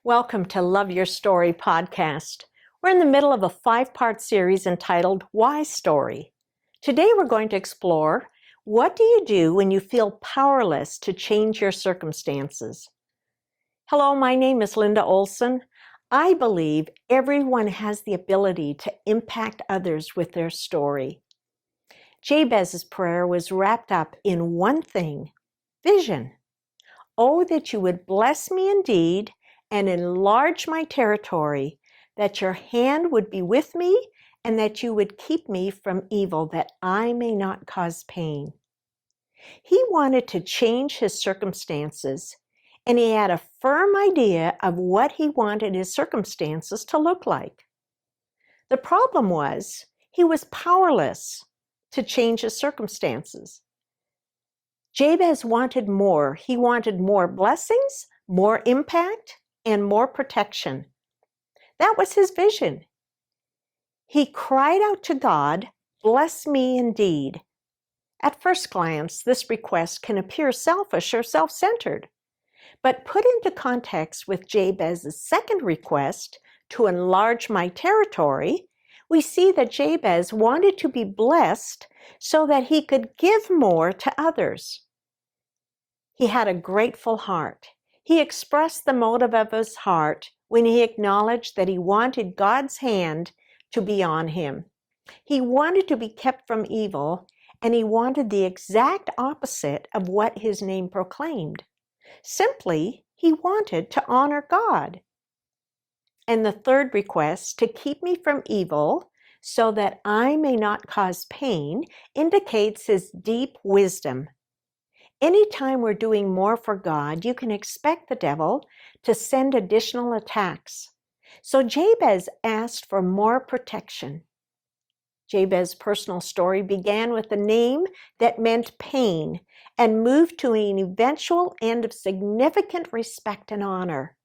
Welcome to Love Your Story podcast. We're in the middle of a 5-part series entitled Why Story. Today we're going to explore, what do you do when you feel powerless to change your circumstances? Hello, my name is Linda Olson. I believe everyone has the ability to impact others with their story. Jabez's prayer was wrapped up in one thing: vision. Oh, that you would bless me indeed and enlarge my territory, that your hand would be with me, and that you would keep me from evil, that I may not cause pain. He wanted to change his circumstances, and he had a firm idea of what he wanted his circumstances to look like. The problem was, he was powerless to change his circumstances. Jabez wanted more. He wanted more blessings, more impact, and more protection. That was his vision. He cried out to God, "Bless me indeed." At first glance, this request can appear selfish or self-centered, but put into context with Jabez's second request, to enlarge my territory, we see that Jabez wanted to be blessed so that he could give more to others. He had a grateful heart. He expressed the motive of his heart when he acknowledged that he wanted God's hand to be on him. He wanted to be kept from evil, and he wanted the exact opposite of what his name proclaimed. Simply, he wanted to honor God. And the third request, to keep me from evil so that I may not cause pain, indicates his deep wisdom. Anytime we're doing more for God, you can expect the devil to send additional attacks. So Jabez asked for more protection. Jabez's personal story began with a name that meant pain and moved to an eventual end of significant respect and honor.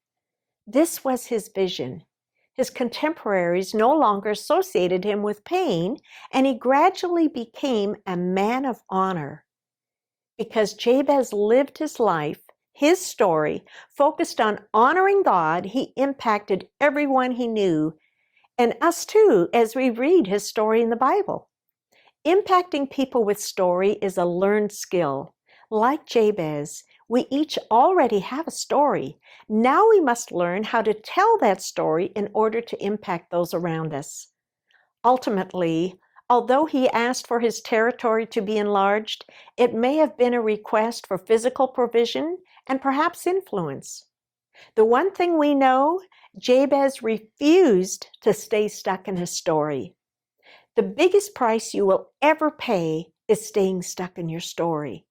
This was his vision. His contemporaries no longer associated him with pain, and he gradually became a man of honor. Because Jabez lived his life, his story, focused on honoring God, he impacted everyone he knew, and us too, as we read his story in the Bible. Impacting people with story is a learned skill. Like Jabez, we each already have a story. Now we must learn how to tell that story in order to impact those around us. Ultimately, although he asked for his territory to be enlarged, it may have been a request for physical provision and perhaps influence. The one thing we know, Jabez refused to stay stuck in his story. The biggest price you will ever pay is staying stuck in your story.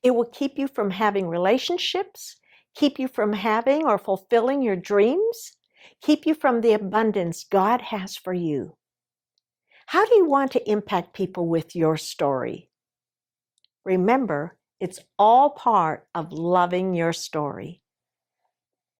It will keep you from having relationships, keep you from having or fulfilling your dreams, keep you from the abundance God has for you. How do you want to impact people with your story? Remember, it's all part of loving your story.